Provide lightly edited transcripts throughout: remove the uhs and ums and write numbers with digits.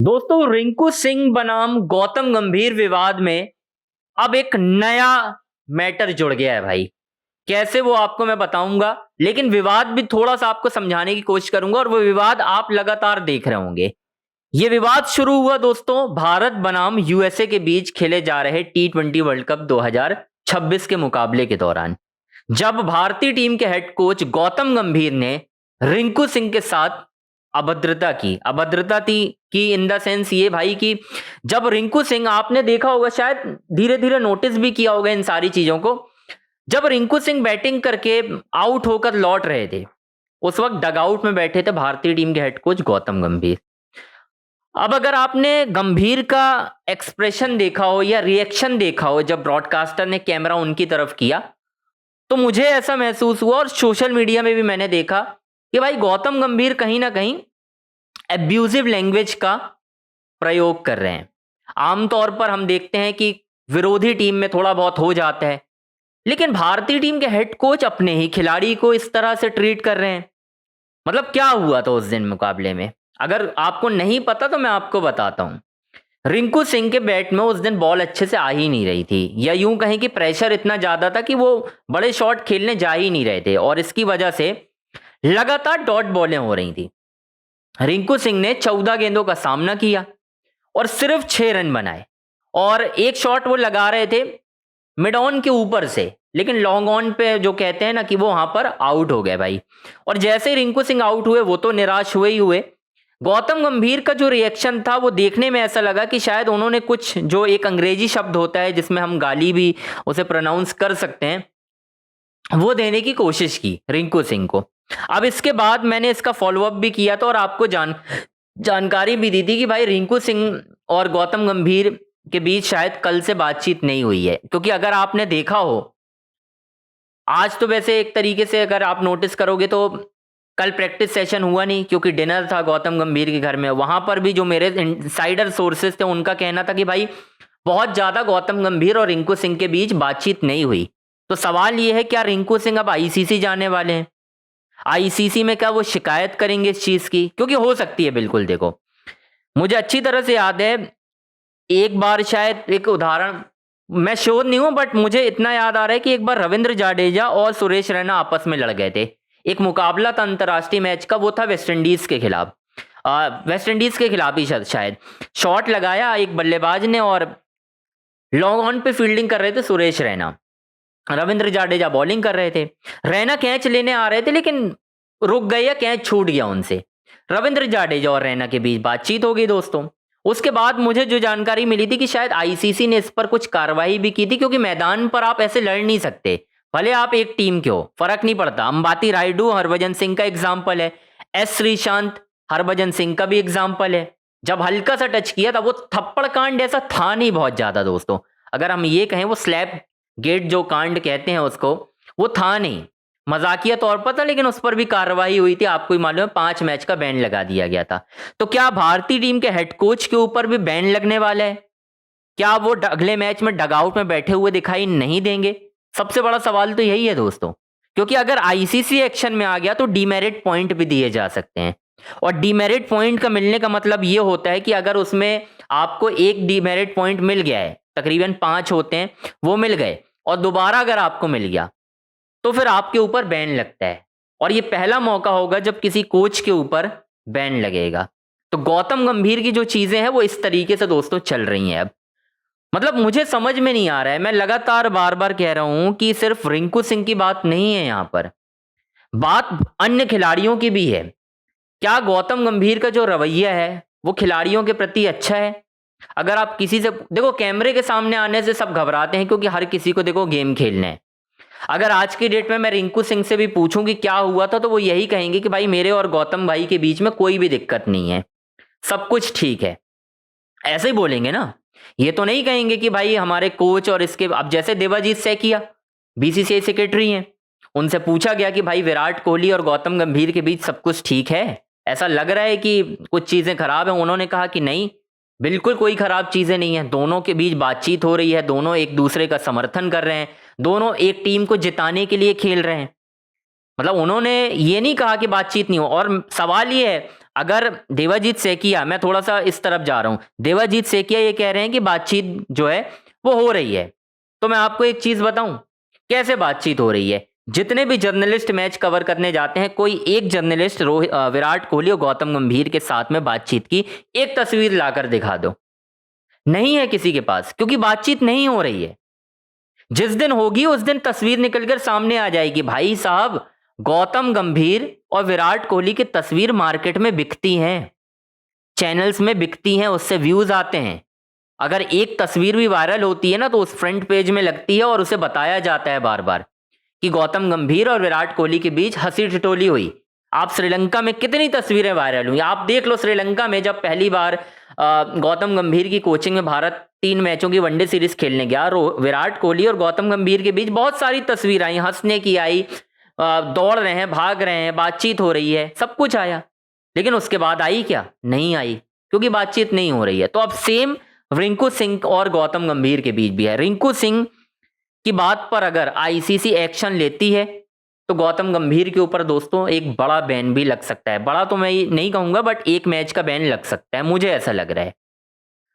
दोस्तों रिंकू सिंह बनाम गौतम गंभीर विवाद में अब एक नया मैटर जुड़ गया है भाई। कैसे वो आपको मैं बताऊंगा, लेकिन विवाद भी थोड़ा सा आपको समझाने की कोशिश करूंगा और वो विवाद आप लगातार देख रहे होंगे। ये विवाद शुरू हुआ दोस्तों भारत बनाम यूएसए के बीच खेले जा रहे T20 वर्ल्ड कप 2026 के मुकाबले के दौरान, जब भारतीय टीम के हेड कोच गौतम गंभीर ने रिंकू सिंह के साथ अभद्रता थी कि इन द सेंस ये भाई कि जब रिंकू सिंह, आपने देखा होगा शायद, धीरे धीरे नोटिस भी किया होगा इन सारी चीजों को, जब रिंकू सिंह बैटिंग करके आउट होकर लौट रहे थे उस वक्त डगआउट में बैठे थे भारतीय टीम के हेड कोच गौतम गंभीर। अब अगर आपने गंभीर का एक्सप्रेशन देखा हो या रिएक्शन देखा हो जब ब्रॉडकास्टर ने कैमरा उनकी तरफ किया, तो मुझे ऐसा महसूस हुआ और सोशल मीडिया में भी मैंने देखा कि भाई गौतम गंभीर कहीं ना कहीं एब्यूजिव लैंग्वेज का प्रयोग कर रहे हैं। आमतौर पर हम देखते हैं कि विरोधी टीम में थोड़ा बहुत हो जाता है, लेकिन भारतीय टीम के हेड कोच अपने ही खिलाड़ी को इस तरह से ट्रीट कर रहे हैं। मतलब क्या हुआ था उस दिन मुकाबले में, अगर आपको नहीं पता तो मैं आपको बताता हूं। रिंकू सिंह के बैट में उस दिन बॉल अच्छे से आ ही नहीं रही थी, या यूं कहें कि प्रेशर इतना ज्यादा था कि वो बड़े शॉट खेलने जा ही नहीं रहे थे और इसकी वजह से लगातार डॉट बॉलें हो रही थी। रिंकू सिंह ने 14 गेंदों का सामना किया और सिर्फ 6 रन बनाए, और एक शॉट वो लगा रहे थे मिड ऑन के ऊपर से, लेकिन लॉन्ग ऑन पे जो कहते हैं ना कि वो वहां पर आउट हो गए भाई। और जैसे ही रिंकू सिंह आउट हुए वो तो निराश हुए ही हुए। गौतम गंभीर का जो रिएक्शन था वो देखने में ऐसा लगा कि शायद उन्होंने कुछ, जो एक अंग्रेजी शब्द होता है जिसमें हम गाली भी उसे प्रोनाउंस कर सकते हैं, वो देने की कोशिश की रिंकू सिंह को। अब इसके बाद मैंने इसका फॉलोअप भी किया था और आपको जानकारी भी दी थी कि भाई रिंकू सिंह और गौतम गंभीर के बीच शायद कल से बातचीत नहीं हुई है, क्योंकि अगर आपने देखा हो आज तो वैसे एक तरीके से अगर आप नोटिस करोगे तो कल प्रैक्टिस सेशन हुआ नहीं, क्योंकि डिनर था गौतम गंभीर के घर में। वहां पर भी जो मेरे इनसाइडर सोर्सेस थे उनका कहना था कि भाई बहुत ज्यादा गौतम गंभीर और रिंकू सिंह के बीच बातचीत नहीं हुई। तो सवाल ये है, क्या रिंकू सिंह अब आईसीसी जाने वाले हैं? आईसीसी में क्या वो शिकायत करेंगे इस चीज की? क्योंकि हो सकती है, बिल्कुल। देखो मुझे अच्छी तरह से याद है, एक बार शायद, एक उदाहरण, मैं श्योर नहीं हूं बट मुझे इतना याद आ रहा है कि एक बार रविंद्र जाडेजा और सुरेश रैना आपस में लड़ गए थे। एक मुकाबला था अंतरराष्ट्रीय मैच का, वो था वेस्ट इंडीज के खिलाफ। वेस्ट इंडीज के खिलाफ ही शायद शॉट लगाया एक बल्लेबाज ने और लॉन्ग ऑन पे फील्डिंग कर रहे थे सुरेश रैना, रविंद्र जाडेजा बॉलिंग कर रहे थे। रैना कैच लेने आ रहे थे लेकिन रुक गए या कैच छूट गया उनसे। रविंद्र जाडेजा और रैना के बीच बातचीत हो गई दोस्तों। उसके बाद मुझे जो जानकारी मिली थी कि शायद आईसीसी ने इस पर कुछ कार्रवाई भी की थी, क्योंकि मैदान पर आप ऐसे लड़ नहीं सकते, भले आप एक टीम के हो, फर्क नहीं पड़ता। अंबाती रायडू हरभजन सिंह का एग्जाम्पल है, एस श्रीशांत हरभजन सिंह का भी एग्जाम्पल है। जब हल्का सा टच किया था, वो थप्पड़ कांड ऐसा था नहीं बहुत ज्यादा दोस्तों, अगर हम ये कहें वो स्लैप गेट जो कांड कहते हैं उसको, वो था नहीं, मजाकिया तौर पर था, लेकिन उस पर भी कार्रवाई हुई थी। आपको ही मालूम है 5 मैच का बैन लगा दिया गया था। तो क्या भारतीय टीम के हेड कोच के ऊपर भी बैन लगने वाला है? क्या वो अगले मैच में डगआउट में बैठे हुए दिखाई नहीं देंगे? सबसे बड़ा सवाल तो यही है दोस्तों, क्योंकि अगर आईसीसी एक्शन में आ गया तो डीमेरिट पॉइंट भी दिए जा सकते हैं, और डीमेरिट पॉइंट का मिलने का मतलब ये होता है कि अगर उसमें आपको एक डीमेरिट पॉइंट मिल गया है, तकरीबन 5 होते हैं, वो मिल गए और दोबारा अगर आपको मिल गया तो फिर आपके ऊपर बैन लगता है, और ये पहला मौका होगा जब किसी कोच के ऊपर बैन लगेगा। तो गौतम गंभीर की जो चीजें हैं वो इस तरीके से दोस्तों चल रही हैं। अब मतलब मुझे समझ में नहीं आ रहा है, मैं लगातार बार बार कह रहा हूं कि सिर्फ रिंकू सिंह की बात नहीं है, यहां पर बात अन्य खिलाड़ियों की भी है। क्या गौतम गंभीर का जो रवैया है वो खिलाड़ियों के प्रति अच्छा है? अगर आप किसी से देखो, कैमरे के सामने आने से सब घबराते हैं, क्योंकि हर किसी को देखो गेम खेलना है। अगर आज की डेट में मैं रिंकू सिंह से भी पूछूं कि क्या हुआ था, तो वो यही कहेंगे कि भाई मेरे और गौतम भाई के बीच में कोई भी दिक्कत नहीं है, सब कुछ ठीक है, ऐसे ही बोलेंगे ना। ये तो नहीं कहेंगे कि भाई हमारे कोच और इसके, अब जैसे देवाजीत सैकिया बीसीसीआई सेक्रेटरी हैं, उनसे पूछा गया कि भाई विराट कोहली और गौतम गंभीर के बीच सब कुछ ठीक है, ऐसा लग रहा है कि कुछ चीजें खराब हैं? उन्होंने कहा कि नहीं, बिल्कुल कोई खराब चीजें नहीं है, दोनों के बीच बातचीत हो रही है, दोनों एक दूसरे का समर्थन कर रहे हैं, दोनों एक टीम को जिताने के लिए खेल रहे हैं। मतलब उन्होंने ये नहीं कहा कि बातचीत नहीं हो। और सवाल ये है, अगर देवाजीत सेकिया, मैं थोड़ा सा इस तरफ जा रहा हूं, देवाजीत सेकिया ये कह रहे हैं कि बातचीत जो है वो हो रही है, तो मैं आपको एक चीज बताऊं कैसे बातचीत हो रही है। जितने भी जर्नलिस्ट मैच कवर करने जाते हैं, कोई एक जर्नलिस्ट विराट कोहली और गौतम गंभीर के साथ में बातचीत की एक तस्वीर लाकर दिखा दो, नहीं है किसी के पास, क्योंकि बातचीत नहीं हो रही है। जिस दिन होगी उस दिन तस्वीर निकलकर सामने आ जाएगी। भाई साहब, गौतम गंभीर और विराट कोहली की तस्वीर मार्केट में बिकती हैं, चैनल्स में बिकती हैं, उससे व्यूज आते हैं। अगर एक तस्वीर भी वायरल होती है ना, तो उस फ्रंट पेज में लगती है और उसे बताया जाता है बार बार कि गौतम गंभीर और विराट कोहली के बीच हंसी ठिठोली हुई। आप श्रीलंका में कितनी तस्वीरें वायरल हुई, आप देख लो। श्रीलंका में जब पहली बार गौतम गंभीर की कोचिंग में भारत 3 मैचों की वनडे सीरीज खेलने गया, विराट कोहली और गौतम गंभीर के बीच बहुत सारी तस्वीर आई, हंसने की आई, दौड़ रहे हैं, भाग रहे हैं, बातचीत हो रही है, सब कुछ आया। लेकिन उसके बाद आई क्या? नहीं आई, क्योंकि बातचीत नहीं हो रही है। तो अब सेम रिंकू सिंह और गौतम गंभीर के बीच भी है। रिंकू सिंह की बात पर अगर आईसीसी एक्शन लेती है तो गौतम गंभीर के ऊपर दोस्तों एक बड़ा बैन भी लग सकता है। बड़ा तो मैं नहीं कहूंगा, बट एक मैच का बैन लग सकता है, मुझे ऐसा लग रहा है।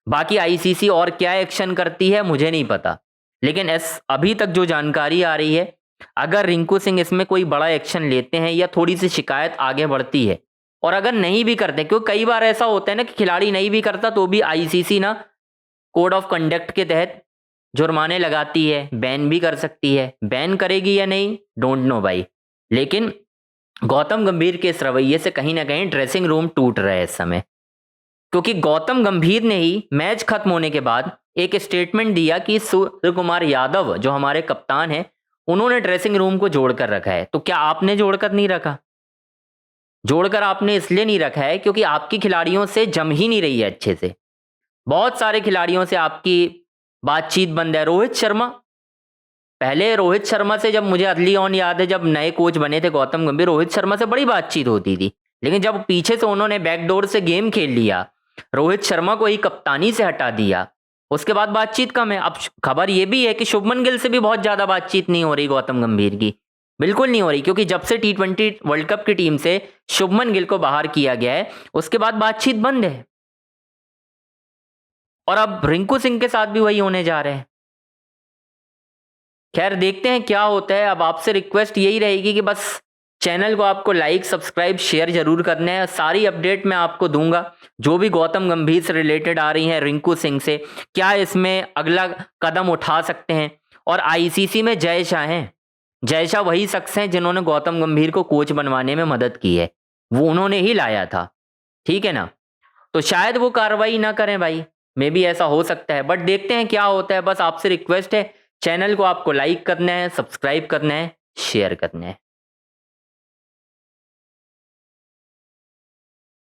बाकी आईसीसी और क्या एक्शन करती है मुझे नहीं पता, लेकिन अभी तक जो जानकारी आ रही है, अगर रिंकू सिंह इसमें कोई बड़ा एक्शन लेते हैं या थोड़ी सी शिकायत आगे बढ़ती है, और अगर नहीं भी करते, क्योंकि कई बार ऐसा होता है ना कि खिलाड़ी नहीं भी करता तो भी आईसीसी ना कोड ऑफ कंडक्ट के तहत जुर्माने लगाती है, बैन भी कर सकती है। बैन करेगी या नहीं, डोंट नो भाई। लेकिन गौतम गंभीर के इस रवैये से कहीं ना कहीं ड्रेसिंग रूम टूट रहा है इस समय, क्योंकि गौतम गंभीर ने ही मैच खत्म होने के बाद एक स्टेटमेंट दिया कि सूर्य कुमार यादव जो हमारे कप्तान हैं, उन्होंने ड्रेसिंग रूम को जोड़कर रखा है। तो क्या आपने जोड़कर नहीं रखा? जोड़कर आपने इसलिए नहीं रखा है क्योंकि आपकी खिलाड़ियों से जम ही नहीं रही है अच्छे से। बहुत सारे खिलाड़ियों से आपकी बातचीत बंद है। रोहित शर्मा, पहले रोहित शर्मा से, जब मुझे अर्ली ऑन याद है, जब नए कोच बने थे गौतम गंभीर, रोहित शर्मा से बड़ी बातचीत होती थी। लेकिन जब पीछे से उन्होंने बैकडोर से गेम खेल लिया, रोहित शर्मा को ही कप्तानी से हटा दिया, उसके बाद बातचीत कम है। अब खबर यह भी है कि शुभमन गिल से भी बहुत ज्यादा बातचीत नहीं हो रही गौतम गंभीर की, बिल्कुल नहीं हो रही, क्योंकि जब से T20 वर्ल्ड कप की टीम से शुभमन गिल को बाहर किया गया है, उसके बाद बातचीत बंद है। और अब रिंकू सिंह के साथ भी वही होने जा रहे हैं। खैर, देखते हैं क्या होता है। अब आपसे रिक्वेस्ट यही रहेगी कि बस चैनल को आपको लाइक, सब्सक्राइब, शेयर जरूर करना है। सारी अपडेट मैं आपको दूंगा, जो भी गौतम गंभीर से रिलेटेड आ रही हैं, रिंकू सिंह से, क्या इसमें अगला कदम उठा सकते हैं। और आईसीसी में जय शाह हैं। जय शाह वही शख्स हैं जिन्होंने गौतम गंभीर को कोच बनवाने में मदद की है, वो उन्होंने ही लाया था, ठीक है ना। तो शायद वो कार्रवाई ना करें भाई, मे भी ऐसा हो सकता है, बट देखते हैं क्या होता है। बस आपसे रिक्वेस्ट है, चैनल को आपको लाइक करना है, सब्सक्राइब करना है, शेयर करना है।